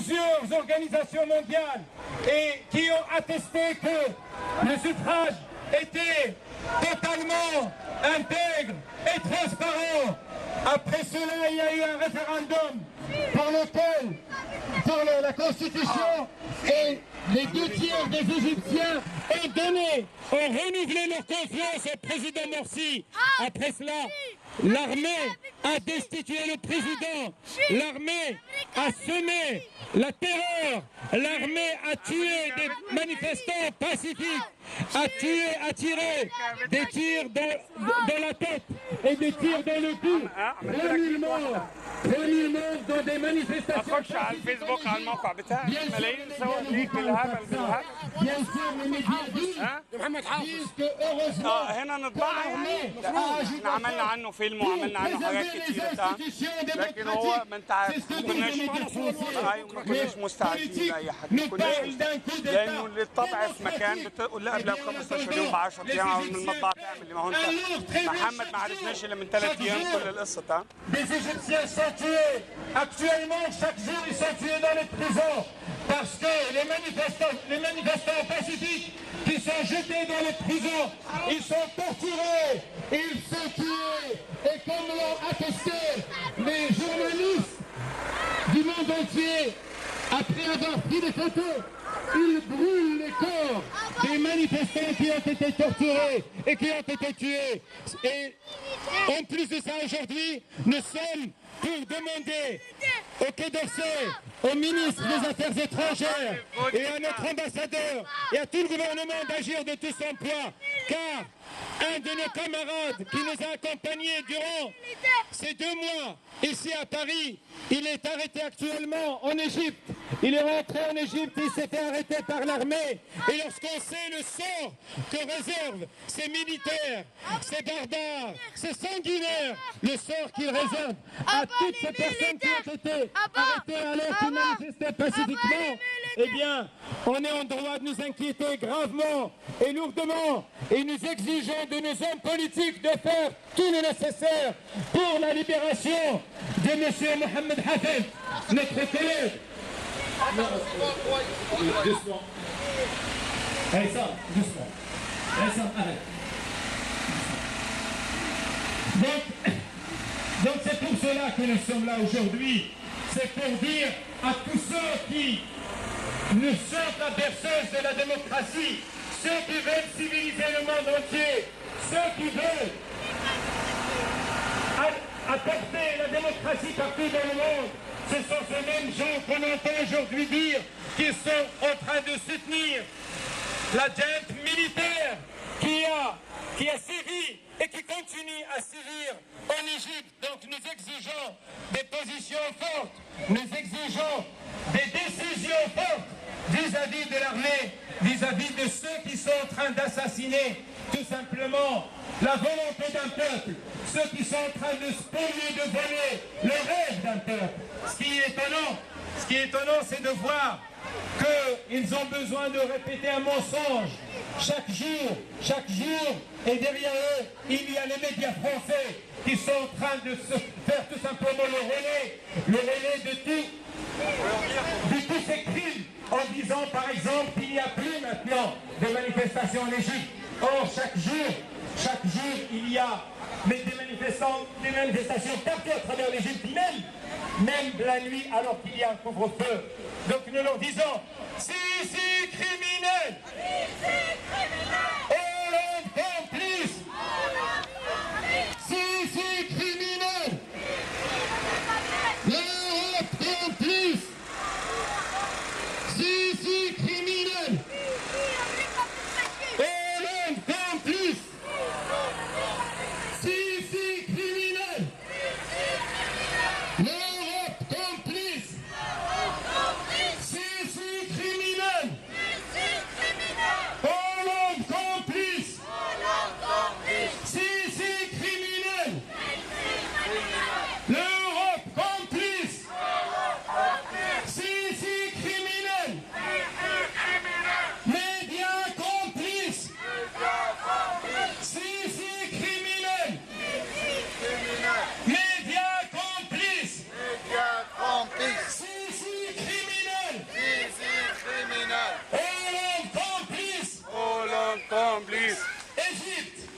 plusieurs organisations mondiales et qui ont attesté que le suffrage était totalement intègre et transparent. Après cela, il y a eu un référendum pour la Constitution, et les 2/3 des Égyptiens ont renouvelé leur confiance au président Morsi. Après cela, l'armée a destitué le président, l'armée a semé la terreur, l'armée a tué des manifestants pacifiques, a tiré des tirs dans la tête et des tirs dans le cou. 3000 morts dans des manifestations. اخش على الفيسبوك على الموقع بتاعي ملايين صور ليك بالهبل بالهبل. Bien sûr, les médias disent محمد حافظ que heureusement هنا نطبعها يعني احنا عملنا عنه فيلم وعملنا عنه حاجات كتير بتاع، لكن هو ما انت عارف ما كناش مستعدين لاي حاجه، ما كناش لانه للطبع في مكان بتقول لا قبل 15 يوم ب 10 ايام من المطبعه تعمل اللي ما هو انت محمد ما عرفناش الا من 3 ايام كل القصه بتاع. Des Égyptiens sont tués. Actuellement, chaque jour, ils sont tués dans les prisons. Parce que les manifestants pacifiques qui sont jetés dans les prisons, ils sont torturés, ils sont tués. Et comme l'ont attesté les journalistes du monde entier, après avoir pris des photos, ils brûlent les corps des manifestants qui ont été torturés et qui ont été tués. Et en plus de ça, aujourd'hui, nous sommes pour demander au Quai d'Orsay, au ministre des Affaires étrangères et à notre ambassadeur et à tout le gouvernement d'agir de tout son poids, car un de nos camarades qui nous a accompagnés durant ces 2 mois ici à Paris, il est arrêté actuellement en Égypte. Il est rentré en Égypte, il s'est fait arrêter par l'armée. Et lorsqu'on sait le sort que réservent ces militaires, ces barbares, ces sanguinaires, le sort qu'ils réservent à toutes ces personnes qui ont été arrêtées alors qu'ils manifestaient pacifiquement, eh bien, on est en droit de nous inquiéter gravement et lourdement. Et nous exigeons de nos hommes politiques de faire tout le nécessaire pour la libération de M. Mohamed Hafez, notre collègue. Doucement. Allez, ça, doucement. Allez, ça, arrête. Donc c'est pour cela que nous sommes là aujourd'hui. C'est pour dire à tous ceux qui nous sont la berceuse de la démocratie, ceux qui veulent civiliser le monde entier, ceux qui veulent apporter la démocratie partout dans le monde, ce sont ces mêmes gens qu'on entend aujourd'hui dire qu'ils sont en train de soutenir la junte militaire qui a sévi et qui continue à sévir en Égypte. Donc nous exigeons des positions fortes, nous exigeons des décisions fortes vis-à-vis de l'armée, vis-à-vis de ceux qui sont en train d'assassiner tout simplement la volonté d'un peuple, ceux qui sont en train de spolier, de voler le rêve d'un peuple. Ce qui est étonnant, c'est de voir qu'ils ont besoin de répéter un mensonge chaque jour, et derrière eux, il y a les médias français qui sont en train de se faire tout simplement le relais de tous ces crimes, en disant par exemple qu'il n'y a plus maintenant de manifestations en Égypte. Or, chaque jour, il y a des manifestations partout à travers l'Égypte, même la nuit, alors qu'il y a un couvre-feu. Donc nous leur disons, si criminels, Hollande complice, si criminels, l'Europe complice, si criminels, Hollande complice, si criminels, l'Europe complice, si criminels, Hollande complice. on, please. Égypte,